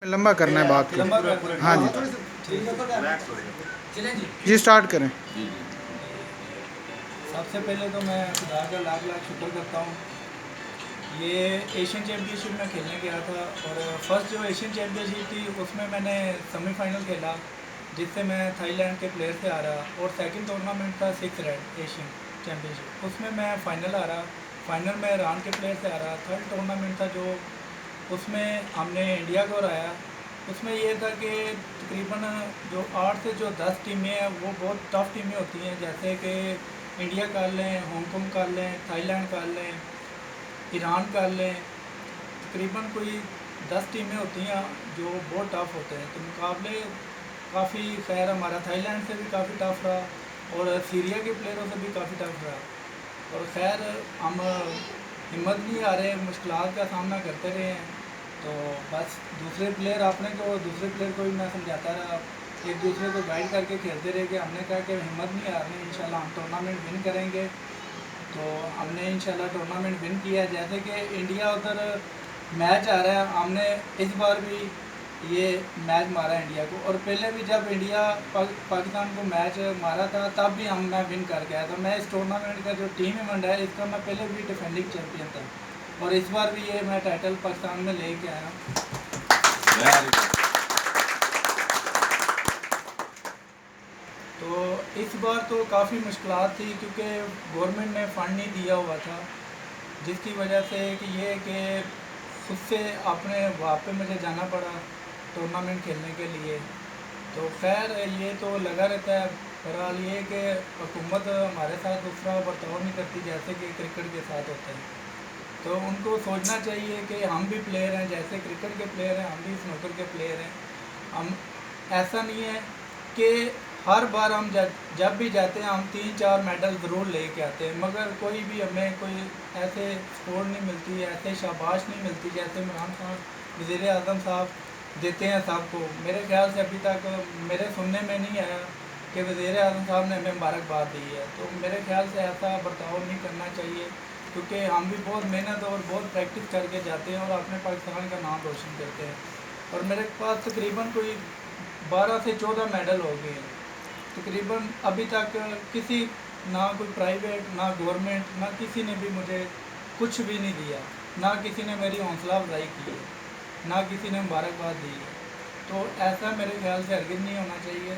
लंबा करना है बात को। हाँ जी जी स्टार्ट करें। सबसे पहले तो मैं खुदा का लाख लाख शुक्र करता हूँ। ये एशियन चैम्पियनशिप में खेलने गया था और फर्स्ट जो एशियन चैम्पियनशिप थी उसमें मैंने सेमीफाइनल खेला जिससे मैं थाईलैंड के प्लेयर से आ रहा, और सेकंड टूर्नामेंट था 6 रेड एशियन चैम्पियनशिप, उसमें मैं फाइनल आ रहा। फाइनल में ईरान के प्लेयर से आ रहा। थर्ड टूर्नामेंट था जो उसमें हमने इंडिया को हराया। उसमें ये था कि तकरीबन जो 8 से जो 10 टीमें हैं वो बहुत टफ़ टीमें होती हैं, जैसे कि इंडिया कर लें, हांगकॉन्ग कर लें, थाईलैंड कर लें, ईरान कर लें। तकरीबन कोई 10 टीमें होती हैं जो बहुत टफ़ होते हैं। तो मुकाबले काफ़ी खैर हमारा थाईलैंड से भी काफ़ी टफ़ रहा और सीरिया के प्लेयरों से भी काफ़ी टफ़ रहा। और खैर हम हिम्मत नहीं हारे, मुश्किलात का सामना करते रहे हैं। तो बस दूसरे प्लेयर दूसरे प्लेयर को भी मैं समझाता रहा, एक दूसरे को गाइड करके खेलते रहे कि हमने कहा कि हिम्मत नहीं हारनी, इंशाल्लाह हम टूर्नामेंट विन करेंगे। तो हमने इंशाल्लाह टूर्नामेंट विन किया। जैसे कि इंडिया उधर मैच आ रहा है, हमने इस बार भी ये मैच मारा इंडिया को, और पहले भी जब इंडिया पाकिस्तान को मैच मारा था तब भी मैं विन करके आया था। मैं इस टूर्नामेंट का जो टीम इवेंट है इसका मैं पहले भी डिफेंडिंग चैम्पियन था, और इस बार भी ये मैं टाइटल पाकिस्तान में लेके आया। तो इस बार तो काफ़ी मुश्किलात थी क्योंकि गवर्नमेंट ने फ़ंड नहीं दिया हुआ था, जिसकी वजह से कि ये कि खुद से अपने वहाँ पे मुझे जाना पड़ा टूर्नामेंट खेलने के लिए। तो खैर ये तो लगा रहता है। बहरहाल ये कि हुकूमत हमारे साथ उस तरह बर्ताव नहीं करती जैसे कि क्रिकेट के साथ होता है। तो उनको सोचना चाहिए कि हम भी प्लेयर हैं, जैसे क्रिकेट के प्लेयर हैं हम भी स्नूकर के प्लेयर हैं। हम ऐसा नहीं है कि हर बार हम जब भी जाते हैं हम 3-4 मेडल ज़रूर लेके आते हैं, मगर कोई भी हमें कोई ऐसे स्कोर नहीं मिलती, ऐसे शाबाश नहीं मिलती जैसे इमरान खान वज़ीर आज़म साहब देते हैं सबको। मेरे ख्याल से अभी तक मेरे सुनने में नहीं आया कि वज़ीर आज़म साहब ने हमें मुबारकबाद दी है। तो मेरे ख्याल से ऐसा बर्ताव नहीं करना चाहिए, क्योंकि हम भी बहुत मेहनत और बहुत प्रैक्टिस करके जाते हैं और अपने पाकिस्तान का नाम रोशन करते हैं। और मेरे पास तकरीबन कोई 12 से 14 मेडल हो गए हैं तकरीबन अभी तक। किसी ना कोई प्राइवेट ना गवर्नमेंट ना किसी ने भी मुझे कुछ भी नहीं दिया, ना किसी ने मेरी हौसला अफजाई की है, ना किसी ने मुबारकबाद दी है। तो ऐसा मेरे ख्याल से हरगिज़ नहीं होना चाहिए।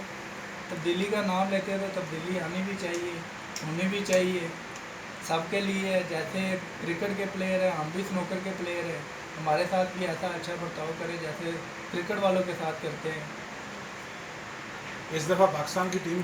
तब्दीली का नाम लेते हैं तो तब्दीली आनी भी चाहिए, होनी भी चाहिए सबके लिए। जैसे क्रिकेट के प्लेयर हैं हम भी स्नूकर के प्लेयर हैं, हमारे साथ भी ऐसा अच्छा बर्ताव करें जैसे क्रिकेट वालों के साथ करते हैं। इस दफ़ा पाकिस्तान की टीम